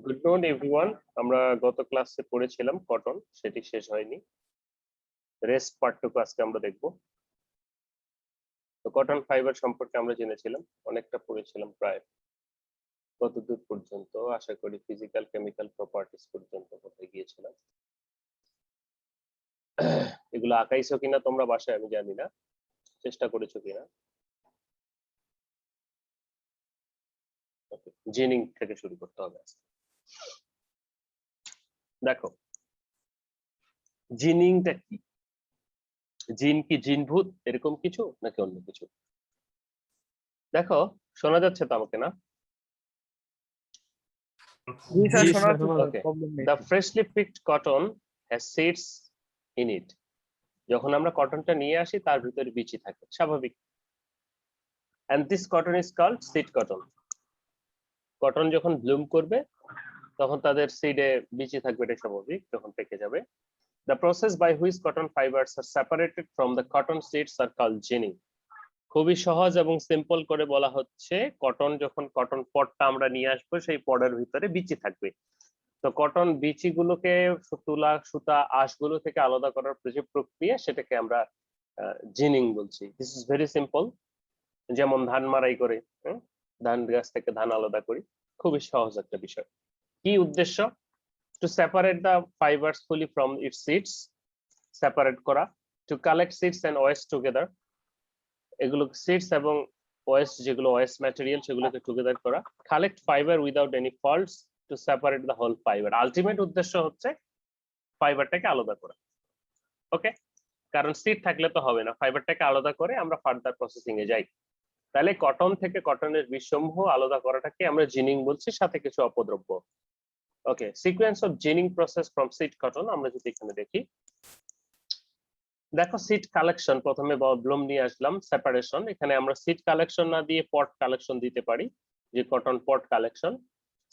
Good morning everyone. আমরা গত ক্লাসে পড়েছিলাম কটন, সেটি শেষ হয়নি। রেস্ট পার্টটুকু আজকে আমরা দেখব। তো কটন ফাইবার সম্পর্কে আমরা জেনেছিলাম, অনেকটা পড়েছিলাম, প্রায় কতদূর পর্যন্ত আশা করি ফিজিক্যাল কেমিক্যাল প্রপার্টিজ পর্যন্ত কোথায় গিয়েছিলাম। এগুলো আঁকাইছো কিনা তোমরা বাসায় আমি জানি না, চেষ্টা করেছো কিনা। জিনিং থেকে শুরু করতে হবে। দেখো জিনিংটা কি, জিন কি জিনভূত এরকম কিছু নাকি অন্য কিছু? দেখো শোনা যাচ্ছে তো আমাকে না? Okay. The freshly picked cotton has seeds in it. যখন আমরা কটনটা নিয়ে আসি তার ভিতরে বীজ থাকে, স্বাভাবিক। And this cotton is called seed cotton. Cotton যখন ব্লুম করবে তখন তাদের সিডে বীজ থাকবে, এটা স্বাভাবিক, যখন পেকে যাবে। The process by which cotton fibers are separated from the cotton seeds are called ginning. খুবই সহজ এবং সিম্পল করে বলা হচ্ছে, কটন যখন কটন পটটা আমরা নিয়ে আসবো সেই পটের ভিতরে বীজ থাকবে। তো কটন বিচিগুলোকে তুলা সুতা আঁশগুলো থেকে আলাদা করার যে প্রক্রিয়া সেটাকে আমরা জিনিং বলছি। This is very simple. যেমন ধান মাড়াই করে ধান গাছ থেকে ধান আলাদা করি, খুবই সহজ একটা বিষয়। কি উদ্দেশ্য? To separate the fibres fully from its seeds, separate করা। To collect seeds and waste together, এগুলো সিডস এবং ওয়েস্ট, যেগুলো ওয়েস্ট ম্যাটেরিয়াল সেগুলোকে টুগেদার করা। Collect fibre without any faults to separate the whole fibre. Ultimate উদ্দেশ্য হচ্ছে ফাইবারটাকে আলাদা করা। ওকে, কারণ সিড থাকলে তো হবে না, ফাইবারটাকে আলাদা করে আমরা ফার্দার প্রসেসিং এ যাই। তাহলে কটন থেকে কটনের বীজসমূহ আলাদা করাটাকে আমরা জিনিং বলছি, সাথে কিছু অপদ্রব্য। Okay, sequence of ginning process from seed cotton আমরা যদি এখানে দেখি, দেখো সিড কালেকশন প্রথমে ব্লুম নিয়ে আসলাম, সেপারেশন। এখানে আমরা সিড কালেকশন না দিয়ে পট কালেকশন দিতে পারি, যে cotton pot collection.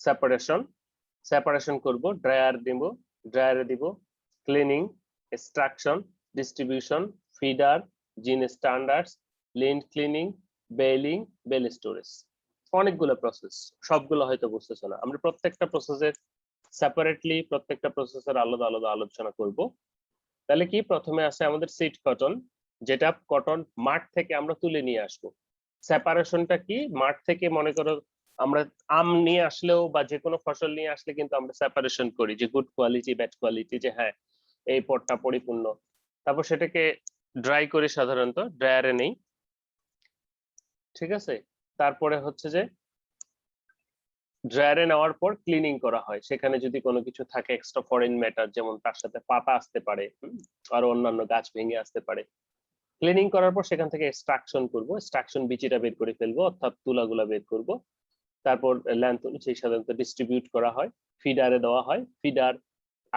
Separation, separation করব, ড্রায়ার দিব, ড্রায়ারে দিব, cleaning, extraction, distribution, feeder, gin standards, lint cleaning, baling, bale storage. অনেকগুলো প্রসেস, সবগুলো হয়তো বুঝতেছো না। আমরা প্রত্যেকটা প্রসেসের সেপারেটলি, প্রত্যেকটা প্রসেসের আলাদা আলাদা আলোচনা করব। তাহলে কি, প্রথমে আছে আমাদের সিড কটন, যেটা কটন মাঠ থেকে আমরা তুলে নিয়ে আসবো। সেপারেশনটা কি, মাঠ থেকে মনে করো আমরা আম নিয়ে আসলেও বা যে কোনো ফসল নিয়ে আসলে কিন্তু আমরা সেপারেশন করি, যে গুড কোয়ালিটি ব্যাড কোয়ালিটি, যে হ্যাঁ এই পটটা পরিপূর্ণ। তারপর সেটাকে ড্রাই করি, সাধারণত ড্রায়ারে নেই, ঠিক আছে। তারপরে হচ্ছে যে ড্রায়ারে নেওয়ার পর ক্লিনিং করা হয়, সেখানে যদি কোনো কিছু থাকে এক্সট্রা ফরেন ম্যাটার, যেমন তার সাথে পাতা আসতে পারে, আর অন্যান্য গাছ ভেঙে আসতে পারে। ক্লিনিং করার পর সেখান থেকে এক্সট্রাকশন করব, এক্সট্রাকশন বিচিটা বের করে ফেলবো, অর্থাৎ তুলাগুলা বের করব। তারপর ল্যান্থ অনুযায়ী সাধারণত ডিস্ট্রিবিউট করা হয়, ফিডারে দেওয়া হয়। ফিডার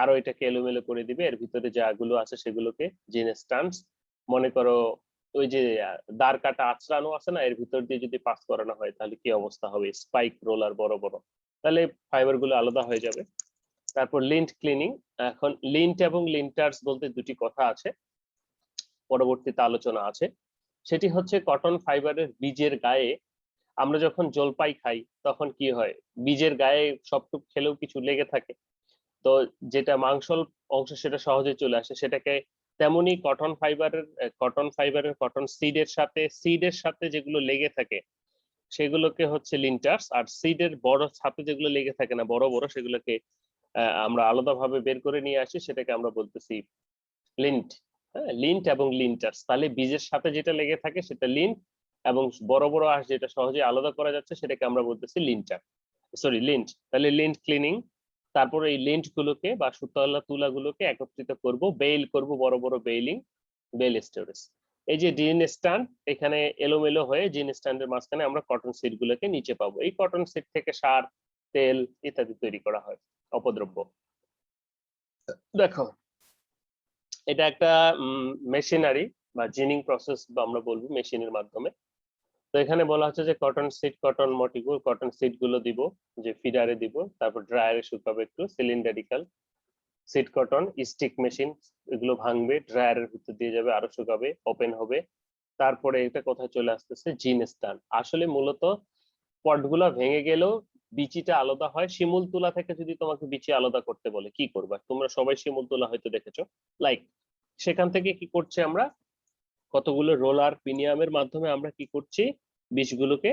আরো এটাকে এলোমেলো করে দিবে, এর ভিতরে যাগুলো আছে সেগুলোকে জিন স্ট্যান্ডস, মনে করো ওই যে দাঁড় কাটা আঁচড়ানো আছে না, এর ভিতর দিয়ে যদি পাস করানো হয় তাহলে কি অবস্থা হবে, স্পাইক রোলার বড় বড়, তাহলে ফাইবার গুলো আলাদা হয়ে যাবে। তারপর লিন্ট ক্লিনিং। এখন লিন্ট এবং লিন্টার্স বলতে দুটি কথা আছে, পরবর্তীতে আলোচনা আছে। সেটি হচ্ছে কটন ফাইবারের বীজের গায়ে আমরা যখন জলপাই খাই তখন কি হয়, বীজের গায়ে সবটুক খেলেও কিছু লেগে থাকে, তো যেটা মাংসল অংশ সেটা সহজে চলে আসে, সেটাকে তেমনি কটন ফাইবারের কটন সিডের সাথে যেগুলো লেগে থাকে সেগুলোকে হচ্ছে লিন্টার্স, আর সিডের বড় সাথে যেগুলো লেগে থাকে না বড় বড়, সেগুলোকে আমরা আলাদাভাবে বের করে নিয়ে আসি, সেটাকে আমরা বলতেছি লিন্ট। হ্যাঁ, লিন্ট এবং লিন্টার্স। তাহলে বীজের সাথে যেটা লেগে থাকে সেটা লিন্ট, এবং বড় বড় আঁশ যেটা সহজে আলাদা করা যাচ্ছে সেটাকে আমরা বলতেছি লিন্টার, সরি লিন্ট। তাহলে লিন্ট ক্লিনিং, তারপরে এই লিন্ট গুলোকে বা সুতলা তুলাগুলোকে একত্রিত করব, বেইল করব, বড় বড় বেইলিং, বেল স্টোরেজ। এই যে জিন স্ট্যান্ড, এখানে এলোমেলো হয়ে জিন স্ট্যান্ডের মাঝখানে আমরা কটন সিড গুলোকে নিচে পাবো। এই কটন সিড থেকে সার, তেল ইত্যাদি তৈরি করা হয়, অপদ্রব্য। দেখো এটা একটা মেশিনারি বা জিনিং প্রসেস, বা আমরা বলবো মেশিনের মাধ্যমে। তো এখানে বলা হচ্ছে যে কটন সিড, কটন মটিগুল, কটন সিড গুলো দিব, যে ফিডারে দিব, তারপর ড্রায়ারে শুকাবে একটু, cylindrical seed cotton stick machine, এগুলো ভাঙবে, ড্রায়ারের ভিতর দিয়ে যাবে, আরো শুকাবে, ওপেন হবে। তারপরে এটা কোথায় চলে আসতেছে, জিন স্ট্যান্ড। আসলে মূলত পটগুলো ভেঙে গেলেও বিচিটা আলাদা হয়। শিমুল তুলা থেকে যদি তোমাকে বিচি আলাদা করতে বলে কি করবা? তোমরা সবাই শিমুল তুলা হয়তো দেখেছো। লাইক সেখান থেকে কি করছে আমরা, কতগুলো রোলার পিনিয়ামের মাধ্যমে আমরা কি করছি, বীজগুলোকে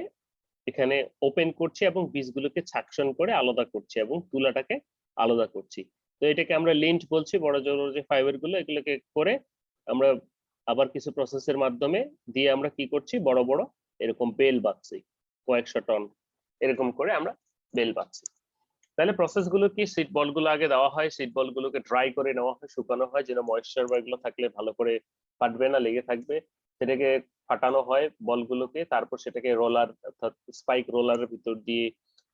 এখানে ওপেন করছি এবং বীজগুলোকে সাকশন করে আলাদা করছি এবং তুলাটাকে আলাদা করছি। তো এটাকে আমরা লিন্ট বলছি, বড় বড় যে ফাইবার গুলো এগুলোকে করে আমরা আবার কিছু প্রসেসের মাধ্যমে দিয়ে আমরা কি করছি, বড় বড় এরকম বেল বাঁধছি, কয়েকশো টন এরকম করে আমরা বেল বাঁধছি। তাহলে প্রসেস গুলো কি, সিড বল গুলো আগে দেওয়া হয়, সিড বল গুলোকে ড্রাই করে নেওয়া হয়, শুকানো হয় যেন ময়েশ্চার বা এগুলো থাকলে ভালো করে ফাটবে না, লেগে থাকবে। সেটাকে ফাটানো হয় বলগুলোকে, তারপর সেটাকে রোলার অর্থাৎ স্পাইক রোলারের ভিতর দিয়ে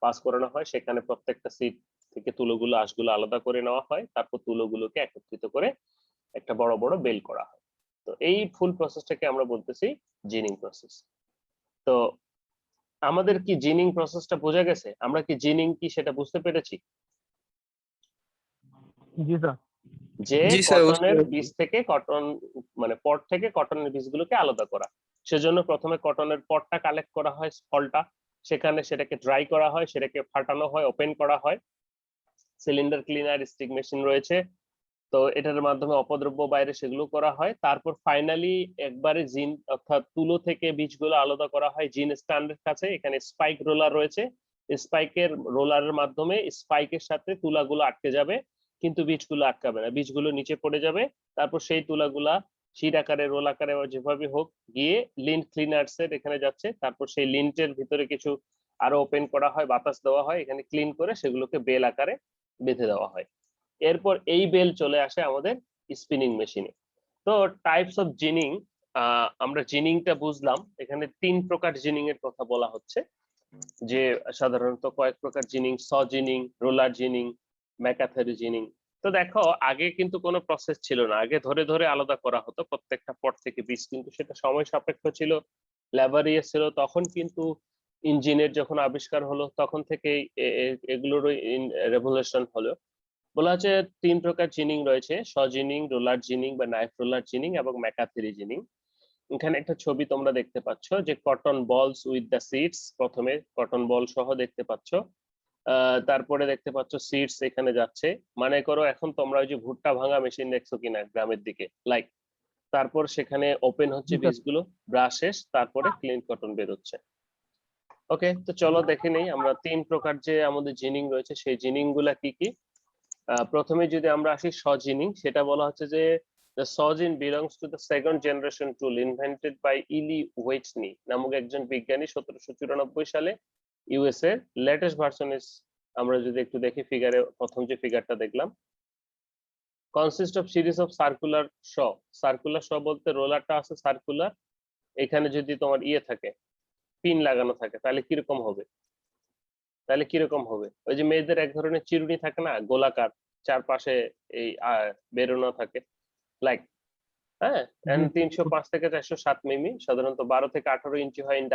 পাস করানো হয়। সেখানে প্রত্যেকটা সিড থেকে তুলোগুলো আঁশগুলো আলাদা করে নেওয়া হয়, তারপর তুলোগুলোকে একত্রিত করে একটা বড় বড় বেল করা হয়। তো এই ফুল প্রসেসটাকে আমরা বলতেছি জিনিং প্রসেস। তো আমাদের কি জিনিং প্রসেসটা বোঝা গেছে? আমরা কি জিনিং কি সেটা বুঝতে পেরেছি? জি স্যার। যে জি স্যার, বুঝতে কটনের পেরেছি। বীজ থেকে কটন মানে পট থেকে কটনের বীজগুলোকে আলাদা করা। সেজন্য প্রথমে কটনের পটটা কালেক্ট করা হয়, ফলটা, সেখানে সেটাকে ড্রাই করা হয়, সেটাকে ফাটানো হয়, ওপেন করা হয়। সিলিন্ডার ক্লিনার স্টিক মেশিন রয়েছে, তো এটার মাধ্যমে অপদ্রব্য বাইরে সেগুলো করা হয়। তারপর ফাইনালি একবারে জিন অর্থাৎ তুলো থেকে বীজগুলো আলাদা করা হয় জিন স্ট্যান্ডের কাছে। এখানে স্পাইক রোলার রয়েছে, স্পাইকের রোলারের মাধ্যমে স্পাইকের সাথে তুলাগুলো আটকে যাবে, কিন্তু বীজগুলো আটকাবে না, বীজগুলো নিচে পড়ে যাবে। তারপর সেই তুলাগুলা শির আকারে, রোল আকারে যেভাবে হোক গিয়ে লিন্ট ক্লিনার্স এর এখানে যাচ্ছে। তারপর সেই লিন্টের ভিতরে কিছু আরো ওপেন করা হয়, বাতাস দেওয়া হয়, এখানে ক্লিন করে সেগুলোকে বেল আকারে বেঁধে দেওয়া হয়। এরপর এই বেল চলে আসে আমাদের স্পিনিং মেশিনে। তো টাইপস অফ জিনিং, আমরা জিনিংটা বুঝলাম। এখানে 3 প্রকার জিনিং এর কথা বলা হচ্ছে, যে সাধারণত কয়েক প্রকার জিনিং, স জিনিং, রোলার জিনিং, ম্যাকাথেরি জিনিং। তো দেখো আগে কিন্তু কোনো প্রসেস ছিল না, আগে ধরে ধরে আলাদা করা হতো প্রত্যেকটা পট থেকে বীজ, কিন্তু সেটা সময় সাপেক্ষ ছিল, ল্যাবরিয়াস ছিল। তখন কিন্তু ইঞ্জিনের যখন আবিষ্কার হলো তখন থেকেই এগুলোর রেভলিউশন হলো। বলা হচ্ছে 3 প্রকার জিনিং রয়েছে, সজিনিং, রোলার জিনিং বা নাইফ রোলার জিনিং এবং ম্যাকাথেরি জিনিং। এখানে একটা ছবি তোমরা দেখতে পাচ্ছ যে কটন বলস উইথ দ্য সিডস, প্রথমে কটন বল সহ দেখতে পাচ্ছ, তারপরে দেখতে পাচ্ছ সিডস এখানে যাচ্ছে। মানে করো এখন তোমরা ওই যে ভুট্টা ভাঙা মেশিন দেখছো কিনা গ্রামের দিকে, লাইক তারপর সেখানে ওপেন হচ্ছে জি স্যার। বীজগুলো, ব্রাশ শেষ, তারপরে ক্লিন কটন বের হচ্ছে। ওকে, তো চলো দেখে নেই আমরা 3 প্রকার যে আমাদের জিনিং রয়েছে সেই জিনিং গুলা কি কি। প্রথমে যদি আমরা আসি সজিনিং, সেটা বলা হচ্ছে যে the sawzine belongs to the second generation tool invented by ইলি ওয়েটনি নামক একজন বিজ্ঞানী 1794 সালে ইউএস এর। লেটেস্ট ভার্সন ইজ, আমরা যদি একটু দেখি ফিগারে, প্রথম যে ফিগারটা দেখলাম, consist of series of circular saw. Circular saw বলতে রোলারটা আছে সার্কুলার, এখানে যদি তোমার ইয়ে থাকে, পিন লাগানো থাকে, তাহলে কিরকম হবে? তাহলে কিরকম হবে? ওই যে মেয়েদের এক ধরনের চিরুনি থাকে না, গোলাকার, চারপাশে এই বেরোনো থাকে, লাইক, হ্যাঁ। এন্ড 305 থেকে 407 মিমি, সাধারণত 12 থেকে 18 ইঞ্চি হয় in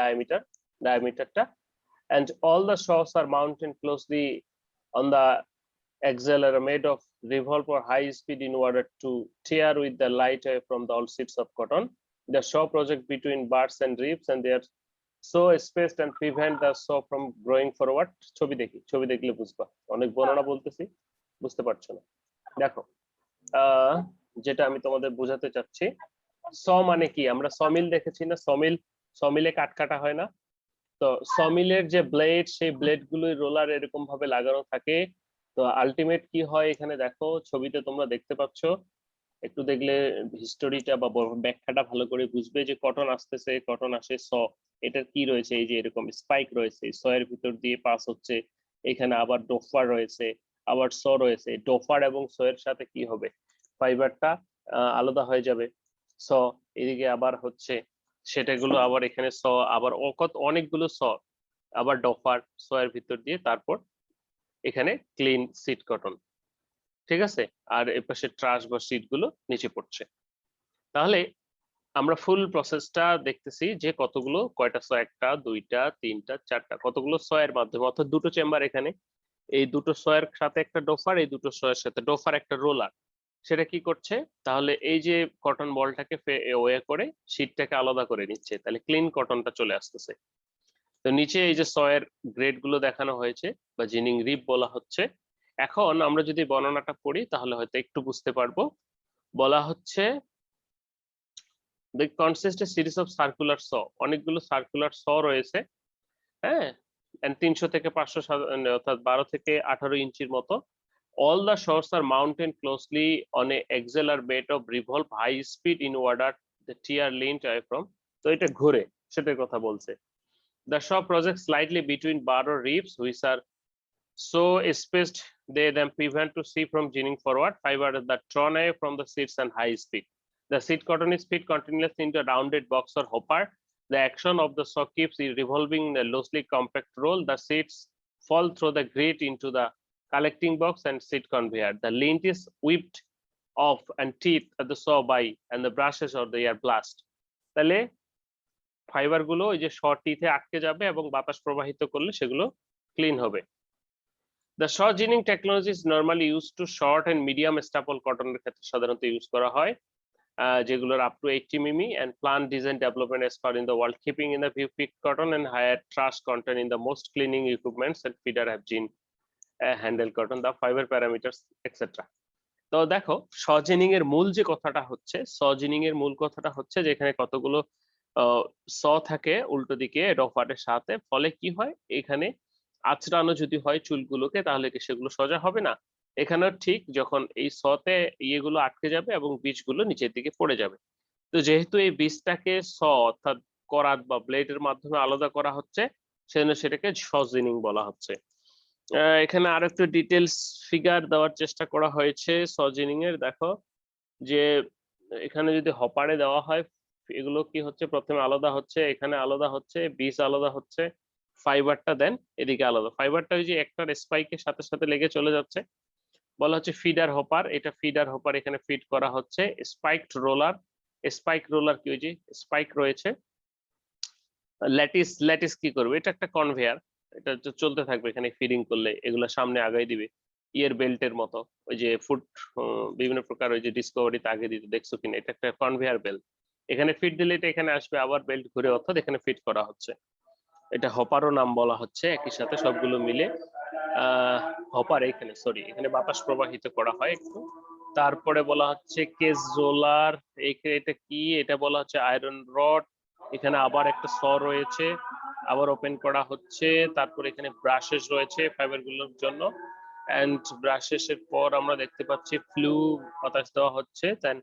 ডায়ামিটারটা। And all the saws are mounted closely on the axle, are made of revolve or high speed in order to tear with the light away from the all sheets of cotton. The saw project between bars and ribs and they are so spaced and prevent the saw from growing forward. ছবি দেখি, ছবি দেখলে বুঝবা, অনেক বর্ণনা বলতেছি বুঝতে পারছো না। দেখো যেটা আমি তোমাদের বোঝাতে চাচ্ছি, স মানে কি, আমরা সমিল দেখেছি না, সমিল, সমিলে কাট কাটা হয় না? তো সমিলের যে ব্লেড, সেই ব্লেড গুলোই রোলার এরকম ভাবে লাগানো থাকে। তো আলটিমেট কি হয় এখানে দেখো, ছবিতে তোমরা দেখতে পাচ্ছ, একটু দেখলে হিস্টোরিটা বা ব্যাখ্যাটা ভালো করে বুঝবে যে কটন আসতেছে, কটন আসে স, এটার কি রয়েছে, এই যে এরকম স্পাইক রয়েছে, স এর ভিতর দিয়ে পাস হচ্ছে, এখানে আবার ডোফার রয়েছে, আবার স রয়েছে। ডোফার এবং স এর সাথে কি হবে, ফাইবারটা আলাদা হয়ে যাবে। স এদিকে আবার হচ্ছে সেটাগুলো আবার এখানে স, আবার অনেকগুলো স, আবার ডফার, স এর ভিতর দিয়ে তারপর এখানে ক্লিন সিট কটন, ঠিক আছে। আর এপাশে ট্রাশ বা সিট গুলো নিচে পড়ছে। তাহলে আমরা ফুল প্রসেসটা দেখতেছি যে কতগুলো, কয়টা স, একটা, দুইটা, তিনটা, চারটা, কতগুলো স এর মাধ্যমে, অর্থাৎ দুটো চেম্বার এখানে, এই দুটো স এর সাথে একটা ডোফার, এই দুটো স এর সাথে ডোফার, একটা রোলার, সেটা কি করছে, তাহলে এই যে কটন বলটাকে ওয়ে করে শীটটাকে আলাদা করে নিচ্ছে, তাহলে ক্লিন কটনটা চলে আসতেছে। তো তো নিচে এই যে সয়ের গ্রেড গুলো দেখানো হয়েছে বা জিনিং রিপ বলা হচ্ছে। এখন আমরা যদি বর্ণনাটা পড়ি তাহলে হয়তো একটু বুঝতে পারবো। বলা হচ্ছে they consist a series of circular saw, অনেকগুলো সার্কুলার স রয়েছে, হ্যাঁ, and 300 থেকে 500 অর্থাৎ 12 থেকে 18 ইঞ্চির মতো। All the saws are mounted closely on a axle bed of revolve high speed in order the tear length away from, তো এটা ঘুরে সেটার কথা বলছে। The saw projects slightly between bar or ribs which are so spaced they then prevent to see from ginning forward fiber that drawn away from the seats and high speed. The seat cotton is fed continuously into a rounded box or hopper. The action of the saw keeps it revolving in a loosely compact roll. The seats fall through the grate into the collecting box and seat conveyor. The lint is whipped off and teeth at the saw by and the brushes or the air blast. তাহলে fibre গুলো ওই যে short টিথে আটকে যাবে এবং বাতাস প্রবাহিত করলে সেগুলো ক্লিন হবে। The saw ginning technology is normally used to short and medium staple কটনের ক্ষেত্রে সাধারণত ইউজ করা হয়, যেগুলোর up to 80 mm and plant design development as far in the world, keeping in the view peak cotton and higher trash content in the most cleaning equipments and feeder have gin handle cotton, the fiber parameters etc. তো দেখো সজিনিং এর মূল যে কথাটা হচ্ছে, সজিনিং এর মূল কথাটা হচ্ছে যে এখানে কতগুলো স থাকে উল্টো দিকে রফারের সাথে, ফলে কি হয় এখানে আঁচড়ানো যদি হয় চুলগুলোকে তাহলে কি সেগুলো সোজা হবে না। এখানে ঠিক যখন এই সতে ইয়েগুলো আটকে যাবে এবং বীজগুলো নিচের দিকে পড়ে যাবে। তো যেহেতু এই বীজটাকে স অর্থাৎ করাত বা ব্লেডের মাধ্যমে আলাদা করা হচ্ছে, সেজন্য সেটাকে সজিনিং বলা হচ্ছে। এখানে আরো একটু ডিটেলস ফিগার দেওয়ার চেষ্টা করা হয়েছে সজিনিং এর। দেখো যে এখানে যদি হপারে দেওয়া হয় এগুলো কি হচ্ছে, প্রথমে আলাদা হচ্ছে, এখানে আলাদা হচ্ছে, বীজ আলাদা হচ্ছে, ফাইবারটা দেন এদিকে আলাদা। ফাইবারটা ওই যে একটা স্পাইকের সাথে সাথে লেগে চলে যাচ্ছে, বলা হচ্ছে ফিডার হপার। এটা ফিডার হপার, এখানে ফিড করা হচ্ছে স্পাইকড রোলার। স্পাইক রোলার কি ওই যে স্পাইক রয়েছে। ল্যাটিস, ল্যাটিস কি করবে, এটা একটা কনভেয়ার, এটা চলতে থাকবে এখানে ফিডিং করলে এগুলো সামনে আগাই দিবে ইয়ের বেল্টের মতো, ওই যে ফুড বিভিন্ন প্রকার ওই যে ডিসকভারিতে আগে দিতে দেখছো কিনা, এটা একটা কনভেয়ার বেল্ট। এখানে ফিট দিলে এটা এখানে আসবে, আবার বেল্ট ঘুরে অর্থাৎ এখানে ফিট করা হচ্ছে। এটা হপারও নাম বলা হচ্ছে একই সাথে সবগুলো মিলে। হপার এখানে সরি এখানে বাতাস প্রবাহিত করা হয় একটু। তারপরে বলা হচ্ছে কেজ রোলার, এটা কি, এটা বলা হচ্ছে আয়রন রড। এখানে আবার একটা স রয়েছে, আবার ওপেন করা হচ্ছে। তারপর এখানে ব্রাশেস রয়েছে ফাইবার গুলোর জন্য, এন্ড ব্রাশেস এর পর আমরা দেখতে পাচ্ছি ফ্লু বাতাস দেওয়া হচ্ছে, then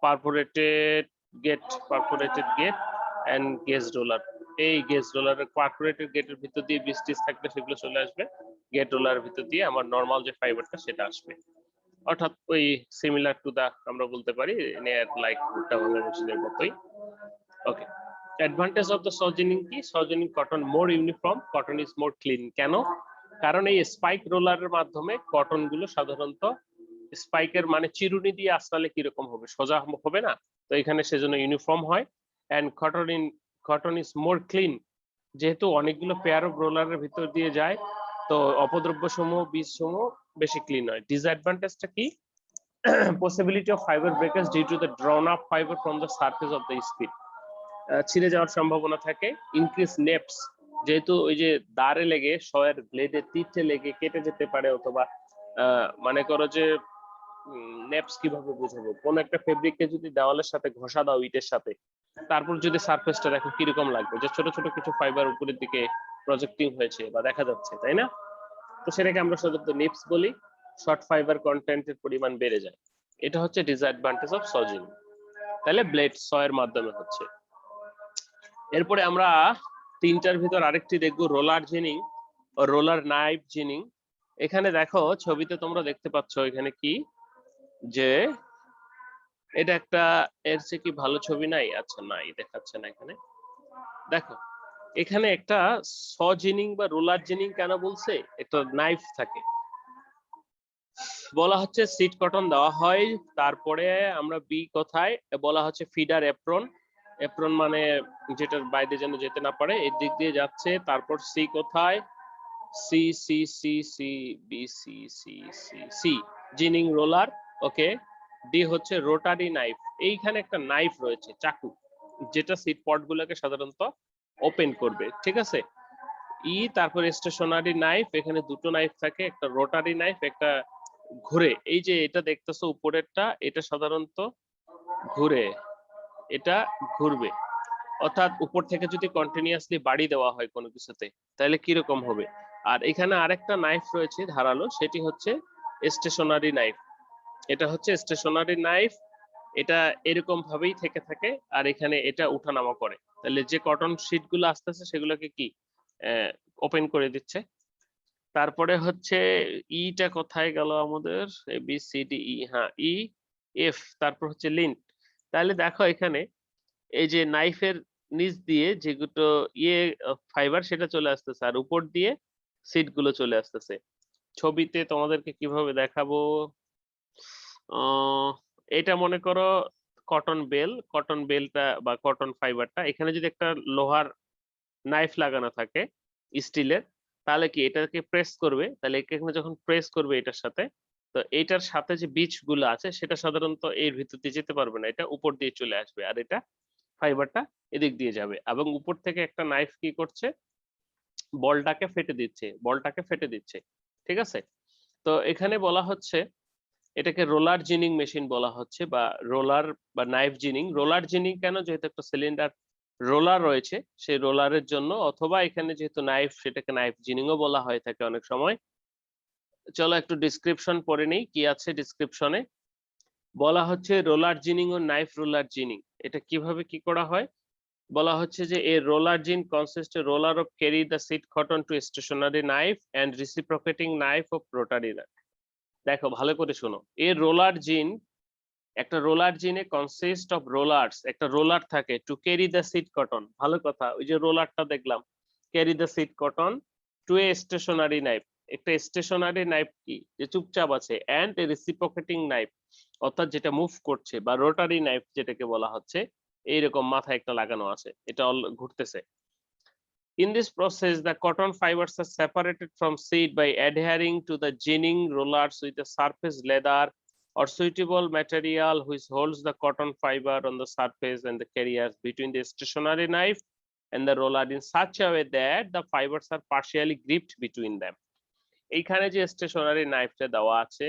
perforated gate, perforated gate and gauge roller. এই গেজ রোলারের পারফোরেটেড গেটের ভিতর দিয়ে বৃষ্টি থাকলে সেগুলো চলে আসবে, গেট রোলারের ভিতর দিয়ে আমার নরমাল যে ফাইবারটা সেটা আসবে, অর্থাৎ ওই সিমিলার টু দা আমরা বলতে পারি নিয়ার লাইক ভুট্টা ভাঙা মেশিনের মতোই। Okay, advantage of the saw ginning কি, saw ginning cotton more uniform, cotton is more clean. কেন? কারণ এই স্পাইক রোলারের মাধ্যমে কটন গুলো সাধারণত স্পাইকের মানে চিরুনি দিয়ে আঁচড়ালে কিরকম হবে, সোজা হবে না, তো এখানে সেজন্য ইউনিফর্ম হয়। And cotton is more clean, যেহেতু অনেকগুলো পেয়ার অফ রোলারের ভিতর দিয়ে যায় তো অপদ্রব্য সমূহ বীজ সমূহ বেশি ক্লিন হয়। ডিসঅ্যাডভান্টেজটা কি? possibility of fiber breakage due to the drawn up fiber from the surface of the speed, ছিঁড়ে যাওয়ার সম্ভাবনা থাকে। ইনক্রিজ নেপস, যেহেতু ওই যে দাঁড়ে লেগে শয়ের ব্লেডে তীরতে লেগে কেটে যেতে পারে, অথবা মনে করো যে নেপস কিভাবে বুঝাবো, কোন একটা ফেব্রিককে যদি দেওয়ালের সাথে ঘষা দাও ইটের সাথে, তারপর যদি সারফেসটা দেখো কিরকম লাগবে, যে ছোট ছোট কিছু ফাইবার উপরের দিকে প্রজেক্টিং হয়েছে বা দেখা যাচ্ছে, তাই না? তো সেটাকে আমরা সাধারণত নিপস বলি, শর্ট ফাইবার কন্টেন্টের পরিমাণ বেড়ে যায়। এটা হচ্ছে ডিসঅ্যাডভান্টেজ অফ সজিং, তাহলে ব্লেড সয়ের মাধ্যমে হচ্ছে। এরপরে আমরা তিনটার ভিতর আরেকটি দেখবো, রোলার জিনিং ও রোলার নাইফ জিনিং। এখানে দেখো ছবিতে তোমরা দেখতে পাচ্ছ এখানে কি, যে এটা একটা এর চেয়ে কি ভালো ছবি নাই? আচ্ছা নাই, দেখাচ্ছে না এখানে। দেখো এখানে একটা সজিনিং বা রোলার জিনিং কেন বলছে, একটা নাইফ থাকে, বলা হচ্ছে সিট কটন দেওয়া হয়। তারপরে আমরা বি কোথায় বলা হচ্ছে ফিডার এপ্রন, এপ্রন মানে যেটার বাইরে যেন যেতে না পারে, এর দিক দিয়ে যাচ্ছে। তারপর সি কোথায়, C C C C B C C C C ginning roller. Okay, D হচ্ছে রোটারি নাইফ, এইখানে একটা নাইফ রয়েছে চাকু, যেটা সিট পট গুলোকে সাধারণত ওপেন করবে, ঠিক আছে। তারপর স্টেশনারি নাইফ, এখানে দুটো নাইফ থাকে, একটা রোটারি নাইফ, একটা ঘুরে। এই যে এটা দেখতেছো উপরেরটা, এটা সাধারণত ঘুরে, এটা ঘুরবে। অর্থাৎ উপর থেকে যদি কন্টিনিউয়াসলি বাড়ি দেওয়া হয় কোনো কিছুতে তাহলে কিরকম হবে। আর এখানে আরেকটা নাইফ রয়েছে ধারালো, সেটি হচ্ছে স্টেশনারি নাইফ। এটা হচ্ছে স্টেশনারি নাইফ, এটা এরকম ভাবেই থেকে থাকে আর এখানে এটা উঠানামা করে। তাহলে যে কটন শীট গুলো আসতেছে সেগুলোকে কি ওপেন করে দিচ্ছে। তারপরে হচ্ছে ইটা কোথায় গেল আমাদের, A B C D E, হ্যাঁ ই এফ, তারপর হচ্ছে লিন্ট। তাহলে দেখো এখানে এই যে নাইফের নিচ দিয়ে যেগুলো ফাইবার সেটা চলে আসতেছে আর উপর দিয়ে সিট গুলো চলে আসতেছে। ছবিতে তোমাদেরকে কিভাবে দেখাবো, এটা মনে করো কটন বেলটা বা কটন ফাইবারটা, এখানে যদি একটা লোহার নাইফ লাগানো থাকে স্টিলের, তাহলে কি এটাকে প্রেস করবে, তাহলে এখানে যখন প্রেস করবে এটার সাথে, তো এটার সাথে যে বিচ গুলো আছে সেটা সাধারণত এর ভিতর দিয়ে যেতে পারবে না, এটা উপর দিয়ে চলে আসবে আর এটা ফাইবারটা এদিক দিয়ে যাবে। এবং উপর থেকে একটা নাইফ কি করছে, বলটাকে ফেটে দিচ্ছে। ঠিক আছে, তো এখানে বলা হচ্ছে এটাকে রোলার জিনিং মেশিন বলা হচ্ছে, বা রোলার বা নাইফ জিনিং। রোলার জিনিং কেন, যেহেতু একটা সিলিন্ডার রোলার রয়েছে সেই রোলারের জন্য, অথবা এখানে যেহেতু নাইফ সেটাকে নাইফ জিনিংও বলা হয়ে থাকে অনেক সময়। চলো একটু ডিসক্রিপশন পড়ে নেই কি আছে ডিসক্রিপশনে। বলা হচ্ছে রোলার জিনিং ও নাইফ রোলার জিনিং এটা কিভাবে কি করা হয়। বলা হচ্ছে যে a roller gin consists a roller of carry the seed cotton to a stationary knife and reciprocating knife of rotary knife। দেখো ভালো করে শোনো, এর রোলার জিন, একটা রোলার জিনে কনসিস্ট অফ রোলার্স, একটা রোলার থাকে to carry the seed cotton. ভালো কথা, ওই যে রোলারটা দেখলাম, carry the seed cotton to a stationary knife, একটা স্টেশনারি নাইফ কি যে চুপচাপ আছে, এন্ড এ রেসিপ্রোকেটিং নাইফ অর্থাৎ যেটা মুভ করছে, বা রোটারি নাইফ যেটাকে বলা হচ্ছে, এইরকম মাথায় একটা লাগানো আছে, এটা ঘুরতেছে। In this process, the cotton fibers are separated from seed by adhering to the ginning rollers with a surface leather or suitable material which holds the cotton fiber on the surface and the carriers between the stationary knife and the roller in such a way that the fibers are partially gripped between them। এইখানে যে stationery নাইফটা দেওয়া আছে,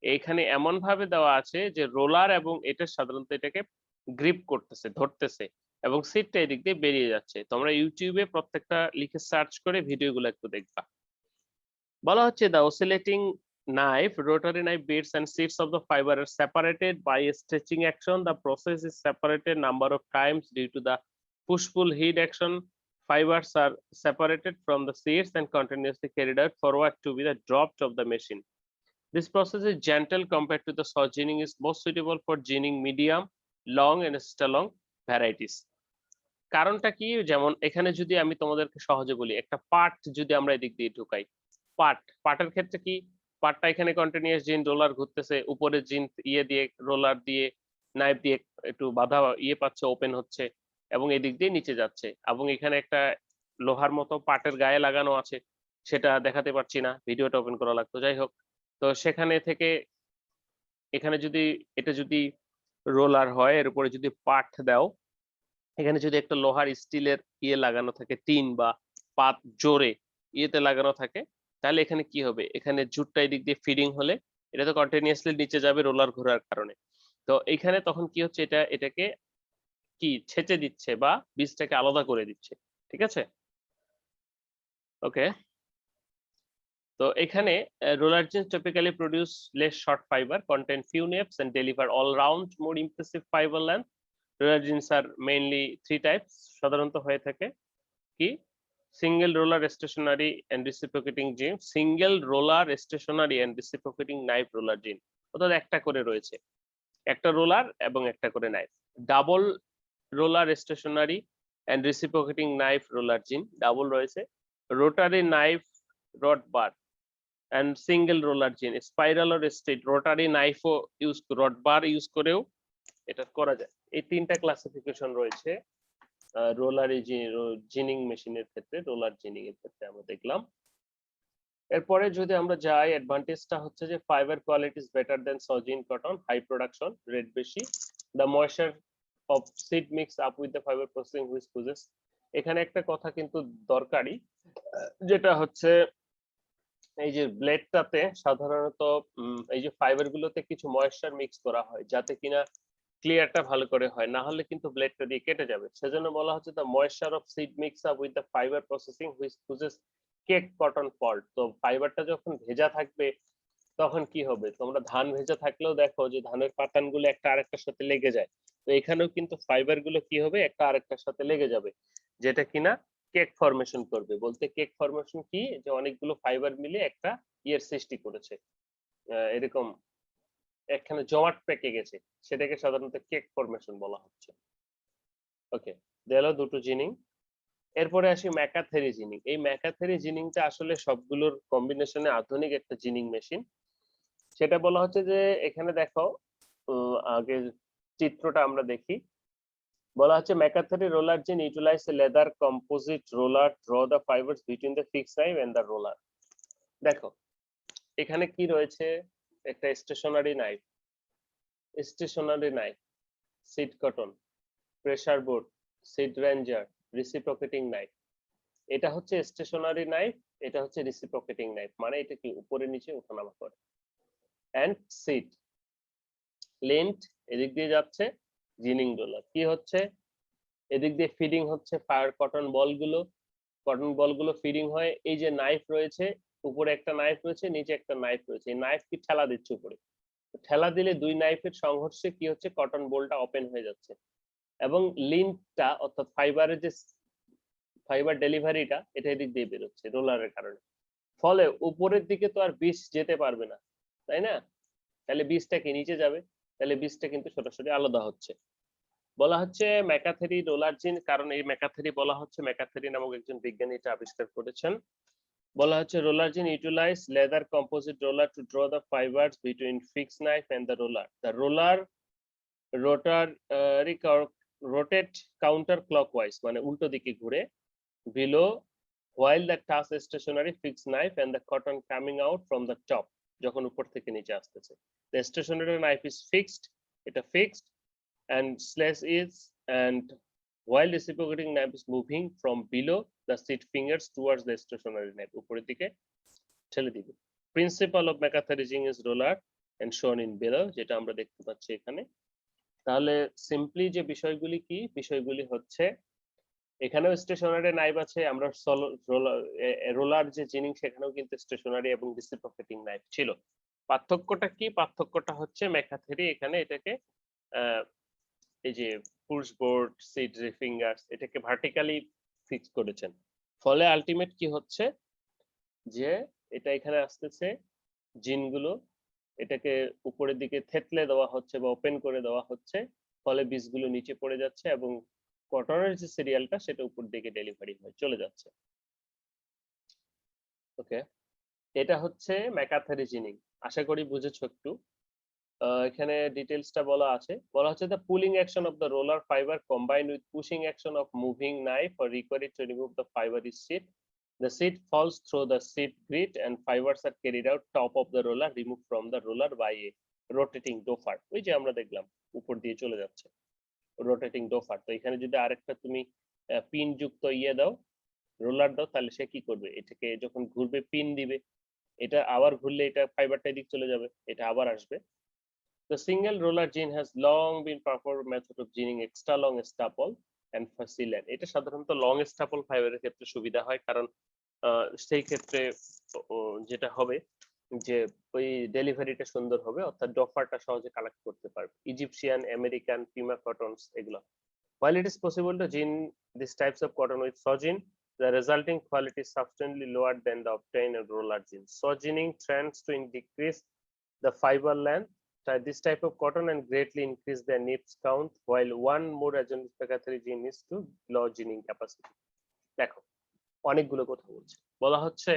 এইখানে এমন ভাবে দেওয়া আছে যে রোলার এবং এটা সাধারণত এটাকে গ্রিপ করতেছে, ধরতেছে, এবং সিটটা এদিক দিয়ে বেরিয়ে যাচ্ছে। তোমরা ইউটিউবে প্রত্যেকটা লিখে সার্চ করে ভিডিওগুলো একটু দেখবা। বলা হচ্ছে the oscillating knife, rotary knife bits and seats of the fiber are separated by a stretching action. The process is separated number of times due to the push-pull heat action. Fibers are separated from the seats and continuously carried out forward to be the dropped of the machine. This process is gentle compared to the saw ginning, is most suitable for ginning medium, long and extra long varieties. কারণটা কি, যেমন এখানে যদি আমি তোমাদেরকে সহজে বলি, একটা পার্ট যদি আমরা এদিক দিয়ে ঢুকাই, পার্টের ক্ষেত্রে কি, পার্টটা এখানে কন্টিনিউয়াস জিন রোলার ঘুরতেছে, উপরে জিন দিয়ে রোলার দিয়ে নাইফ দিয়ে একটু বাধা পাচ্ছে, ওপেন হচ্ছে এবং এদিক দিয়ে নিচে যাচ্ছে, এবং এখানে একটা লোহার মতো পার্টের গায়ে লাগানো আছে, সেটা দেখাতে পারছি না, ভিডিওটা ওপেন করা লাগতো, যাই হোক। তো সেখানে থেকে এখানে যদি এটা যদি রোলার হয়, এর উপরে যদি পার্ট দাও, এখানে যদি একটা লোহার স্টিলের লাগানো থাকে, টিন বা পাত জোরে লাগানো থাকে, তাহলে এখানে কি হবে, এখানে জুটটা এদিক দিয়ে ফিডিং হলে এটা তো কন্টিনিউয়াসলি নিচে যাবে রোলার ঘোরার কারণে। তো এখানে তখন কি হচ্ছে, এটাকে কি ছেঁচে দিচ্ছে বা বীজটাকে আলাদা করে দিচ্ছে। ঠিক আছে, ওকে। তো এখানে roller jeans typically produce less short fiber, contain few naps and deliver all round more impressive fiber length. Roller jeans are mainly three types, সাধারণত হয়ে থাকে কি, single roller stationary and reciprocating gin, single roller stationary and reciprocating knife roller gin, অর্থাৎ একটা করে রয়েছে, একটা roller এবং একটা করে knife. Double roller stationary and reciprocating knife roller gin, double রয়েছে। Rotary knife rod bar and single roller gin, spiral or straight, rotary knife ও ইউজ, রড বার ইউজ করেও এটা করা যায়। এই তিনটা ক্লাসিফিকেশন রয়েছে রোলার জিনিং মেশিনের ক্ষেত্রে, রোলার জিনিং এর ক্ষেত্রে আমরা দেখলাম। এরপরে যদি আমরা যাই, অ্যাডভান্টেজটা হচ্ছে যে fibre quality is better than saw gin cotton, high production rate বেশি, the moisture of seed mix up with the fibre processing which poses. এখানে একটা কথা কিন্তু দরকারি, যেটা হচ্ছে এই যে ব্লেডটাতে সাধারণত এই যে ফাইবার গুলোতে কিছু ময়েশ্চার মিক্স করা হয় যাতে কিনা ক্লিয়ারটা ভালো করে হয়, না হলে কিন্তু ব্লেডটা দিয়ে কেটে যাবে। সেজন্য বলা হচ্ছে the moisture of seed mix up with the fibre processing which causes cake cotton fault. তো ফাইবারটা যখন ভেজা থাকবে তখন কি হবে, তোমরা ধান ভেজা থাকলেও দেখো যে ধানের পাতানগুলো একটা আরেকটার সাথে লেগে যায়। তো এখানেও কিন্তু ফাইবার গুলো কি হবে, একটা আরেকটার সাথে লেগে যাবে, যেটা কিনা কেক ফরমেশন করবে। বলতে কেক ফরমেশন কি, যে অনেকগুলো ফাইবার মিলে একটা ইয়ের সৃষ্টি করেছে, এরকম একখানে জমাট পেকে গেছে, সেটাকে সাধারণত কেক ফরমেশন বলা হচ্ছে। ওকে, গেল দুটো জিনিং। এরপরে আসি ম্যাকাথেরি জিনিং। এই ম্যাকাথেরি জিনিংটা আসলে সবগুলোর কম্বিনেশনে আধুনিক একটা জিনিং মেশিন। সেটা বলা হচ্ছে যে এখানে দেখো, আগে চিত্রটা আমরা দেখি। বলা হচ্ছে McCarthy roller gin utilise a leather composite roller draw the fibres between the fix knife and the roller. দেখো এখানে কি রয়েছে, একটা stationary knife, seed cotton, pressure board, seed ranger, reciprocating knife. এটা হচ্ছে স্টেশনারি নাইফ, এটা হচ্ছে রিসিপ্রোকেটিং নাইফ, মানে এটা কি উপরে নিচে ওঠানামা করে। এন্ড সিড লিন্ট এদিক দিয়ে যাচ্ছে, জিনিং রোলার কি হচ্ছে, এদিক দিয়ে ফিডিং হচ্ছে ফায়ার কটন বলগুলো ফিডিং হয়। এই যে নাইফ রয়েছে, উপরে একটা নাইফ রয়েছে, নিচে একটা নাইফ রয়েছে, এই নাইফ কি ঠেলা দিচ্ছে উপরে, ঠেলা দিলে দুই নাইফের সংঘর্ষে কি হচ্ছে, কটন বোলটা ওপেন হয়ে যাচ্ছে এবং লিন্টটা অর্থাৎ ফাইবারের যে ফাইবার ডেলিভারিটা এটা এদিক দিয়ে বেরোচ্ছে রোলারের কারণে। ফলে উপরের দিকে তো আর বীজ যেতে পারবে না, তাই না? তাহলে বীজটা কি নিচে যাবে, তাহলে বীজটা কিন্তু সরাসরি আলাদা হচ্ছে। বলা হচ্ছে ম্যাকাথেরি রোলার জিন, কারণ এই ম্যাকাথেরি বলা হচ্ছে, ম্যাকাথেরি নামক একজন বিজ্ঞানী এটা আবিষ্কার করেছেন। বলা হচ্ছে roller gin utilize leather composite roller to draw the fibres between fix knife and the roller. The roller rotate counter clockwise, মানে উল্টো দিকে ঘুরে, below while the task stationary fixed knife and the cotton coming out from the top, যখন উপর থেকে নিচে আসতেছে। The stationary knife is fixed, এটা fixed, and slash is, and while reciprocating knife is moving from below the seat fingers towards the stationary knife, উপরের দিকে ঠেলে দিবে। Principle of mechatherizing is roller and shown in below, যেটা আমরা দেখতে পাচ্ছি এখানে। তাহলে সিম্পলি যে বিষয়গুলি হচ্ছে, এখানেও স্টেশনারি নাইফ আছে, আমরা রোলার যে জিনিং সেখানেও কিন্তু স্টেশনারি এবং রিসিপ্রোকেটিং নাইফ ছিল। পার্থক্যটা কি, পার্থক্যটা হচ্ছে ম্যাকাথেরি এখানে এটাকে এই যে পুশ বোর্ড, সিড ফিঙ্গারস, এটাকে ভার্টিক্যালি ফিক্স করেছেন। ফলে আলটিমেট কি হচ্ছে, যে এটা এখানে আসতেছে জিনগুলো, এটাকে উপরের দিকে থেতলে দেওয়া হচ্ছে বা ওপেন করে দেওয়া হচ্ছে, ফলে বীজগুলো নিচে পড়ে যাচ্ছে এবং কটনের যে সিরিয়ালটা সেটা উপর দিকে ডেলিভারি হয়ে চলে যাচ্ছে। ওকে, এটা হচ্ছে ম্যাকাথেরি জিনিং। আশা করি বুঝেছো একটু। এখানে ডিটেইলসটা বলা আছে, বলা হচ্ছে the pulling action of the roller fibre combined with pushing action of moving knife or required to remove the fiber is sheet. The sheet falls through the sheet grit and fibers are carried out top of the roller, removed from the roller by a rotating doffer. ওই যে আমরা দেখলাম উপর দিয়ে চলে যাচ্ছে rotating ডোফার। তো এখানে যদি আরেকটা তুমি পিন যুক্ত ইয়ে দাও, রোলার দাও, তাহলে সে কি করবে, এটাকে যখন ঘুরবে পিন দিবে, এটা আবার ঘুরলে এটা ফাইবারটা এদিক চলে যাবে, এটা আবার আসবে। The single roller gene has long been preferred method of gining extra long staple and facile. এটা সাধারণত লং স্টাপল ফাইবারের ক্ষেত্রে সুবিধা হয়, কারণ সেই ক্ষেত্রে যেটা হবে যে ওই ডেলিভারিটা সুন্দর হবে, অর্থাৎ ডফারটা সহজে কালেক্ট করতে পারবে। ইজিপশিয়ান, আমেরিকান, পিমা কটনস এগুলো। While it is possible to gin these types of cotton with sawgin, the resulting quality is substantially lower than the obtained roller gin. Sawgining tends to decrease the fiber length this type of cotton and greatly increase their nips count, while one more agent mechatheri gene is to low ginning capacity. দেখো অনেকগুলো কথা বলছে, বলা হচ্ছে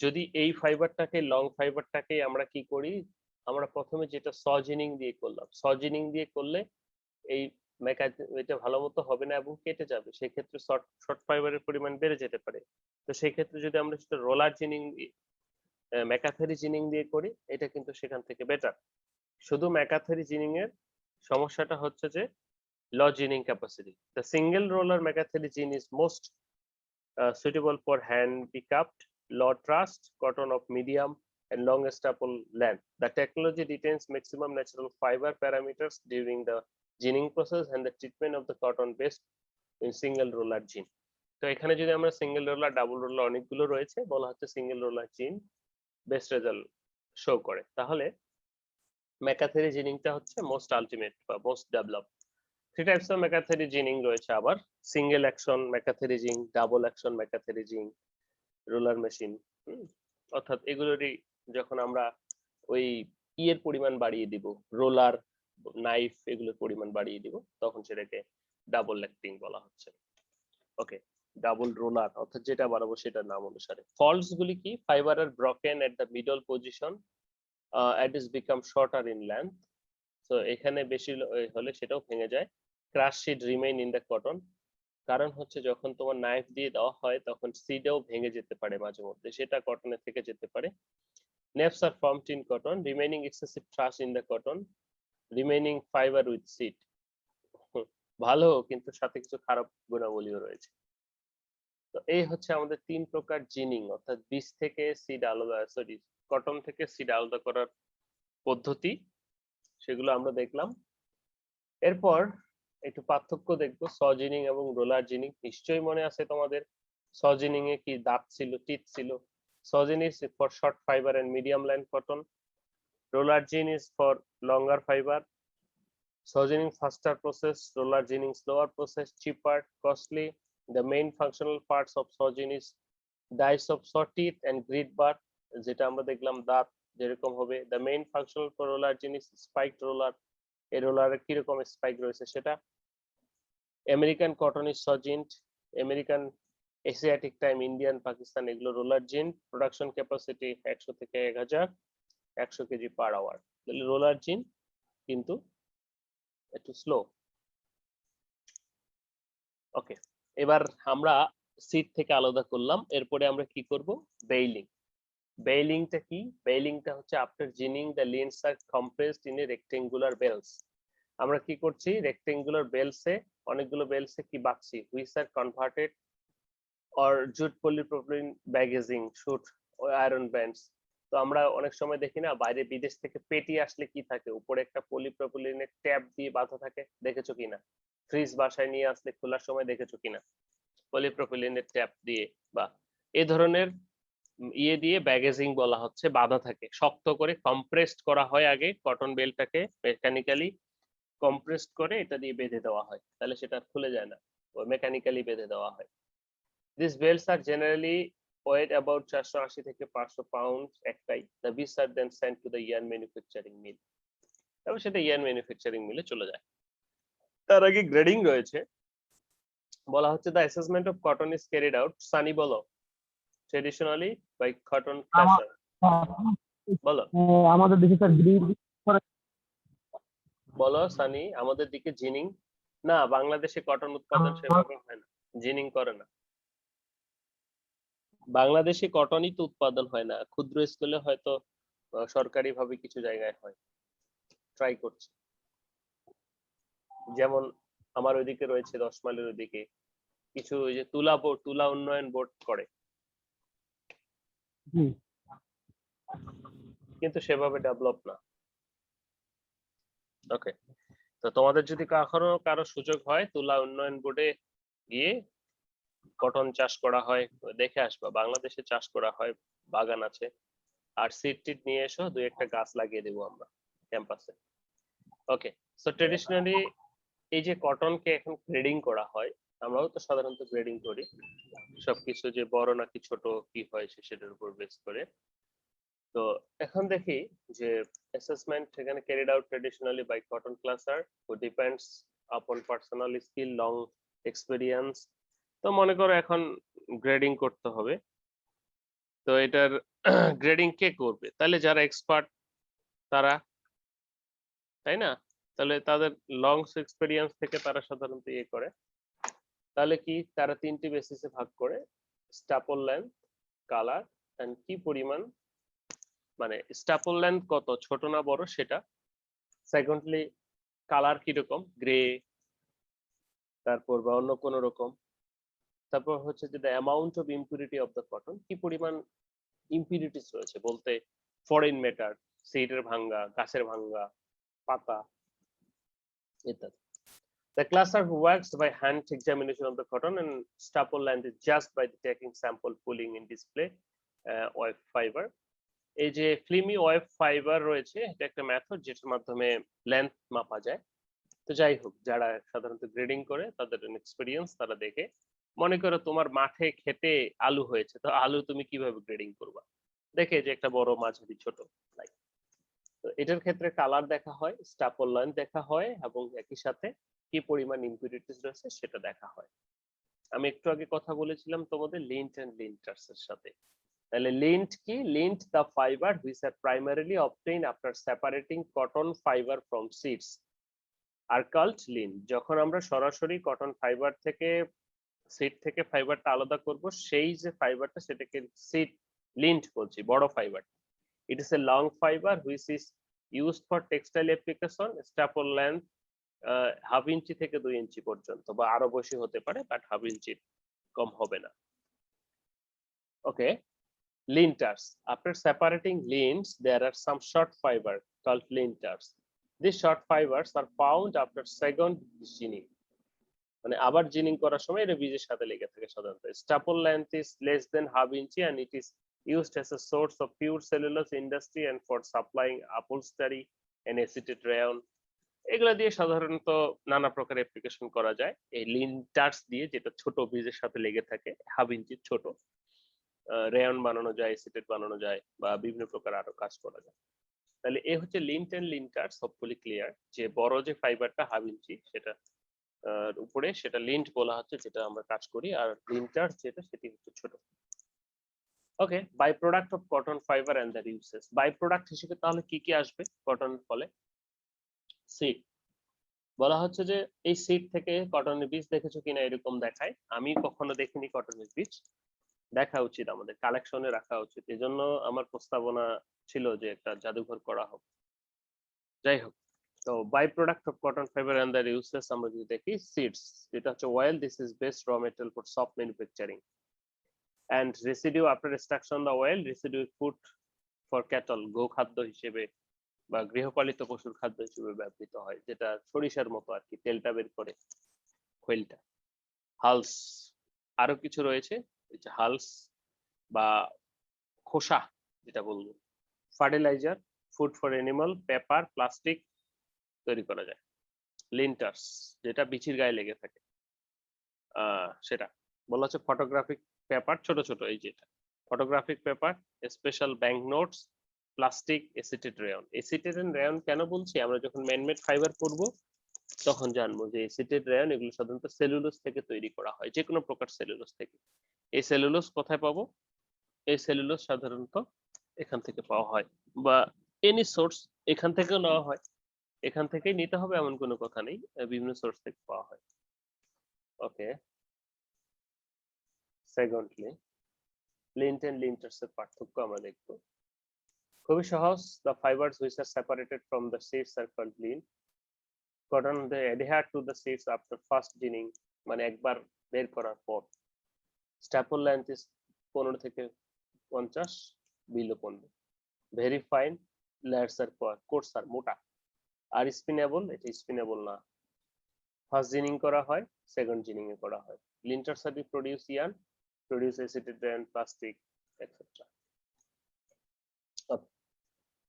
যদি এই ফাইবারটাকে long ফাইবারটাকে আমরা কি করি, আমরা প্রথমে যেটা সজিনিং দিয়ে করলাম, সজিনিং দিয়ে করলে এই এটা ভালো মতো হবে না এবং কেটে যাবে, সেক্ষেত্রে শর্ট ফাইবারের পরিমাণ বেড়ে যেতে পারে। তো সেই ক্ষেত্রে যদি আমরা সেটা রোলার জিনিং ম্যাকাথেরি জিনিং দিয়ে করি, এটা কিন্তু সেখান থেকে বেটার। শুধু ম্যাকাথেরি জিনিং এর সমস্যাটা হচ্ছে যে low ginning capacity. The single roller McCarthy gin is most suitable for handicapped, low thrust, cotton of medium and long staple length. The technology retains maximum natural fiber parameters during the ginning process and the treatment of the cotton based in single roller gin. তো এখানে যদি আমরা single roller, double roller অনেকগুলো রয়েছে, বলা হচ্ছে single roller gin best result show করে। তাহলে মেকাথেরি জিনিংটা হচ্ছে মোস্ট আলটিমেট বা most develop. Three types of McCarthy ginning রয়েছে আবার, সিঙ্গেল অ্যাকশন মেকাথেরি জিং, ডাবল অ্যাকশন মেকাথেরি জিং, রোলার মেশিন। অর্থাৎ এগুলোরই যখন আমরা ওই ইয়ের পরিমাণ বাড়িয়ে দিব, রোলার, নাইফ এগুলোর পরিমাণ বাড়িয়ে দিব, তখন সেটাকে ডাবল অ্যাক্টিং বলা হচ্ছে। ওকে, ডাবল রোলার অর্থাৎ যেটা বাড়াবো সেটার নাম অনুসারে। ফল্টস গুলি কি? Fibre are broken at the middle position, it is become shorter in length, so এখানে বেশি হলে সেটাও ভেঙে যায়। Crush seed remain in the cotton, কারণ হচ্ছে যখন তোমার নাইফ দিয়ে দেওয়া হয় তখন সিডও ভেঙে যেতে পারে মাঝে মধ্যে, সেটা কটনে থেকে যেতে পারে। Neps are formed in cotton, remaining excessive trash in the cotton, remaining fibre with seed. ভালো, কিন্তু সাথে কিছু খারাপ গুণাবলীও রয়েছে। তো এই হচ্ছে আমাদের তিন প্রকার জিনিং, অর্থাৎ বীজ থেকে সিড আলাদা, সরি কটন থেকে সিড আলাদা করার পদ্ধতি, সেগুলো আমরা দেখলাম। এরপর একটু পার্থক্য দেখবো সজিনিং এবং রোলার জিনিং। নিশ্চয়ই মনে আছে তোমাদের সজিনিং এ কি দাঁত ছিল, টিথ ছিল। Saw gin is for short fibre and medium line cotton, roller gin is for longer fibre. Sourcing faster process, roller ginning slower process, cheaper, costly. The main functional parts of sourcing is dice of short teeth and grid bar, যেটা আমরা দেখলাম দাঁত যেরকম হবে। The main functional for roller gin is spiked roller, এই রোলারের কিরকম spike রয়েছে সেটা। American cotton is saw ginned, American, Asiatic time, Indian, Pakistan এগুলো রোলার জিন। প্রোডাকশন ক্যাপাসিটি 100 থেকে 1000, 100 কেজি পার আওয়ার। রোলার জিন কিন্তু একটু স্লো। ওকে, এবার আমরা সিট থেকে আলাদা করলাম, এরপরে আমরা কি করব? বেইলিং। বেইলিংটা কি? বেইলিংটা হচ্ছে after ginning the lints are compressed in a rectangular bales. আমরা কি করছি? রেক্টেঙ্গুলার বেলসে, অনেকগুলো বেলসে কি বাঁধছি, which are converted or jute polypropylene bagging shoot iron bands. তো আমরা অনেক সময় দেখি না, বাইরে বিদেশ থেকে পেটি আসলে কি থাকে, উপরে একটা পলিপ্রোপিলিনের ট্যাপ দিয়ে বাঁধা থাকে, দেখেছো কিনা? ফ্রিজ বাসায় নিয়ে আসলে খোলার সময় দেখেছো কিনা পলিপ্রোপিলিনের ট্যাপ দিয়ে বা এই ধরনের ইয়ে দিয়ে ব্যাগেজিং বলা হচ্ছে, বাঁধা থাকে শক্ত করে, কম্প্রেসড করা হয় আগে কটন বেলটাকে মেকানিক্যালি কম্প্রেসড করে এটা দিয়ে বেঁধে দেওয়া হয়, তাহলে সেটা খুলে যায় না, মেকানিক্যালি বেঁধে দেওয়া হয়। These belts are generally weighed about 480 থেকে 500 পাউন্ড একটাই। The beads are then sent to the yarn manufacturing mill, তারপর সেটা yarn manufacturing মিলে চলে যায়। তার আগে গ্রেডিং রয়েছে, বলা হচ্ছে the assessment of cotton is carried out, Sunny বলো, traditionally by cotton clasher। বলো আমাদের দেশে স্যার বলো সানি, আমাদের দিকে জিনিং না, বাংলাদেশে কটন উৎপাদন সেভাবে হয় না, জিনিং করে না। বাংলাদেশে কটনই তো উৎপাদন হয় না, ক্ষুদ্র স্কেলে হয়তো সরকারি ভাবে কিছু জায়গায় হয়, ট্রাই করছে। যেমন আমার ওইদিকে রয়েছে 10 মাইলের ওইদিকে কিছু, ওই যে তুলা বোর্ড, তুলা উন্নয়ন বোর্ড করে, কিন্তু সেভাবে ডেভেলপ না। ওকে, তো তোমাদের যদি কখনো কারো সুযোগ হয় তুলা উন্নয়ন বোর্ডে গিয়ে কটন চাষ করা হয় দেখে আসবা, বাংলাদেশে চাষ করা হয়, বাগান আছে। আর সিড টিড নিয়ে এসো, দুই একটা গাছ লাগিয়ে দেবো আমরা ক্যাম্পাসে। ওকে, সো ট্রেডিশনালি এই যে কটনকে এখন গ্রেডিং করা হয়, আমরাও তো সাধারণত গ্রেডিং করি সবকিছু, যে বড় নাকি ছোট কি হয়েছে সেটার উপর বেস করে। তো এখন দেখি যে অ্যাসেসমেন্ট এখানে carried out traditionally by cotton classer who depends upon personal skill, long experience. তো মনে করো এখন গ্রেডিং করতে হবে, তো এটার গ্রেডিং কে করবে? তাহলে যারা এক্সপার্ট তারা, তাই না? তাহলে তাদের লং এক্সপেরিয়েন্স থেকে তারা সাধারণত ইয়ে করে। তাহলে কি তারা তিনটি বেসিসে ভাগ করে, স্টাপল লেন্থ, কালার এন্ড কি পরিমাণ, মানে স্টাপল লেন্থ কত, ছোট না বড় সেটা, সেকেন্ডলি কালার কিরকম, গ্রে তারপর বা অন্য কোন রকম, তারপর হচ্ছে যে the amount of impurity of the cotton, কি পরিমাণ ইম্পিউরিটিস রয়েছে, বলতে ফরেন ম্যাটার, সিডের ভাঙ্গা, গাছের ভাঙ্গা, পাতা ইত্যাদি। The cluster works by hand examination of the cotton and staple length is just by taking sample, pulling in display web fiber. এই যে ফিল্মি ওয়েব ফাইবার রয়েছে, এটা একটা মেথড যেটার মাধ্যমে লেন্থ মাপা যায়। তো যাই হোক, যারা সাধারণত গ্রেডিং করে তাদের এক্সপেরিয়েন্স তারা দেখে, মনে করো তোমার মাঠে খেতে আলু হয়েছে, তো আলু তুমি কিভাবে গ্রেডিং করবা, দেখে যে একটা বড়, মাঝারি, ছোট, লাইক। তো এটার ক্ষেত্রে কালার দেখা হয়, স্টাপল লাইন দেখা হয়, এবং একই সাথে কি পরিমাণ ইম্পিউরিটিস রয়েছে সেটা দেখা হয়। আমি একটু আগে কথা বলেছিলাম তোমাদের লিন্ট এন্ড লিন্টার্স এর সাথে। তাহলে লিন্ট কি? Lint the fiber which are primarily obtained after separating cotton fiber from seeds are called lint. যখন আমরা সরাসরি কটন ফাইবার থেকে, সিড থেকে ফাইবারটা আলাদা করব, সেই যে ফাইবারটা সেটাকে সিড লিন্ট বলছি, বড় fibre. It is a long fiber which is used for textile application. Staple length half inch থেকে 2 ইঞ্চি পর্যন্ত, বা আরো বেশি হতে পারে, বাট হাফ ইঞ্চি কম হবে না। ওকে, linters. After separating lints, there are some short fiber called linters. These short fibers are found after second ginning. মানে আবার জিনিং করার সময় এটা বীজের সাথে লেগে থাকে সাধারণত। Staple length is less than half inch and it is used as a source of pure cellulose industry and for supplying upholstery and acetate rayon. এগুলা দিয়ে সাধারণত নানা প্রকার অ্যাপ্লিকেশন করা যায় এই লিন্টার্স দিয়ে, যেটা ছোট বীজের সাথে লেগে থাকে, হাফ ইঞ্চি ছোট। রেয়ন বানানো যায়, এসিটেট বানানো যায়, বা বিভিন্ন প্রকার আরো কাজ করা যায়। তাহলে এই হচ্ছে লিন্ট এন্ড লিন্টার্স। হোপফুলি ক্লিয়ার যে বড় যে ফাইবারটা হাফ ইঞ্চি, সেটা উপরে, সেটা লিন্ট বলা হচ্ছে, যেটা আমরা কাজ করি, আর লিন্টার্স যেটা, সেটি হচ্ছে ছোট। Okay, by product of cotton fibre and their uses. By product হিসেবে তাহলে কি কি আসবে কটন ফলে? সিড। বলা হচ্ছে যে এই সিড থেকে কটনের বীজ দেখেছো কিনা, এরকম দেখায়। আমি কখনো দেখিনি কটনের বীজ, দেখা উচিত, আমাদের কালেকশনে রাখা উচিত। এজন্য আমার প্রস্তাবনা ছিল যে একটা জাদুঘর করা হোক। যাই হোক, তো by product of cotton fibre and their uses আমরা যদি দেখি, সিডস যেটা হচ্ছে oil, this is best raw material for soft manufacturing, and residue after extraction the oil, residue food for cattle, গো খাদ্য হিসেবে বা গৃহপালিত পশুর খাদ্য হিসেবে ব্যবহৃত হয়, যেটা সরিষার মতো আর কি, তেলটা বের করে, খৈলটা। হালস, আরো কিছু রয়েছে, হালস বা খোসা যেটা বলবো, fertiliser, food for animal, paper, plastic তৈরি করা যায়। লিন্টার্স যেটা বিচির গায়ে লেগে থাকে, সেটা বলা হচ্ছে ফটোগ্রাফিক পেপার, ছোট ছোট, এই যেটা photographic paper, special bank notes, plastic, acetate rayon. Acetate rayon কেন বলছি? আমরা যখন ম্যানমেড ফাইবার করব তখন জানবো যে এসিটেট রেয়ন এগুলো সাধারণত সেলুলোজ থেকে তৈরি করা হয়, যে কোনো প্রকার সেলুলোজ থেকে। এই সেলুলোজ কোথায় পাবো? এই সেলুলোজ সাধারণত এখান থেকে পাওয়া হয়, বা এনি সোর্স এখান থেকেও নেওয়া হয়। এখান থেকেই নিতে হবে এমন কোনো কথা নেই, বিভিন্ন সোর্স থেকে পাওয়া হয়। ওকে, সেকেন্ডলি লিন্ট এন্ড লিন্টার্স এর পার্থক্য আমরা দেখবো। খুবই সহজ। The fibers which are separated from the seeds are called lint. Cotton they adhere to the seeds after first ginning, মানে একবার বের করার পর। Staple length is 15 থেকে 50, below 15. Very fine layers are coarse আর মোটা। আর স্পিনেবল, এটা স্পিনেবল না। ফার্স্ট জিনিং করা হয়, সেকেন্ড জিনিং এ করা হয়। Linters are produce yarn, produce acetate rayon, plastic etcetera.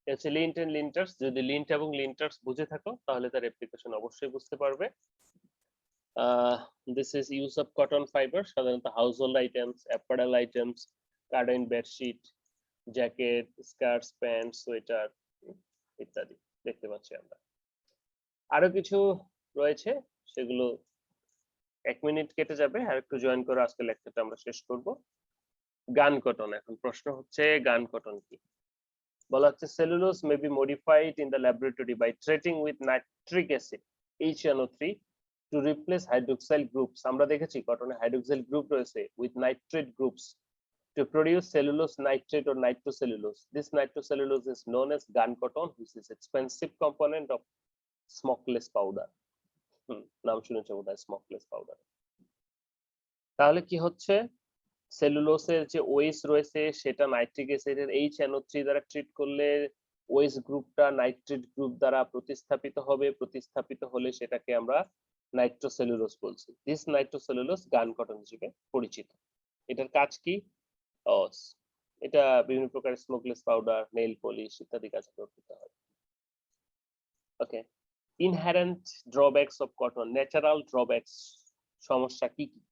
হচ্ছে লিন্ট এন্ড লিন্টার্স। যদি লিন্ট এবং লিন্টার্স বুঝে থাকো তাহলে তার অ্যাপ্লিকেশন অবশ্যই বুঝতে পারবে। This is use of cotton fibre, সাধারণত household items, apparel items, curtain, bedsheet, jacket, skirts, pant, sweater ইত্যাদি দেখতে পাচ্ছি আমরা। আরো কিছু রয়েছে, সেগুলো 1 মিনিট কেটে যাবে, আর একটু জয়েন করে আজকে লেকচারটা আমরা শেষ করব। গান কটন, এখন প্রশ্ন হচ্ছে গান কটন কি? বলা হচ্ছে cellulose may be modified in the laboratory by treating with nitric acid HNO3 to replace hydroxyl groups. আমরা দেখেছি কটনে হাইড্রোক্সাইল গ্রুপ রয়েছে, with nitrate groups to produce cellulose nitrate or nitrocellulose. This nitrocellulose is known as gun cotton, which is expensive component of smokeless powder. নাম শুনেছো বোধহয়, smokeless powder. তাহলে কি হচ্ছে, সেলুলোসের যে ওএস রয়েছে সেটা নাইট্রিক অ্যাসিডের HNO3 দ্বারা ট্রিট করলে ওএস গ্রুপটা নাইট্রেট গ্রুপ দ্বারা প্রতিস্থাপিত হবে, প্রতিস্থাপিত হলে সেটাকে আমরা নাইট্রোসেলুলোজ বলছি। দিস নাইট্রোসেলুলোজ গান কটন হিসেবে পরিচিত। এটার কাজ কি? এটা বিভিন্ন প্রকার স্মোকলেস পাউডার, নেইল পলিশ ইত্যাদি কাজে ব্যবহৃত হয়। Okay, inherent drawbacks of cotton, natural drawbacks, সমস্যা কি কি?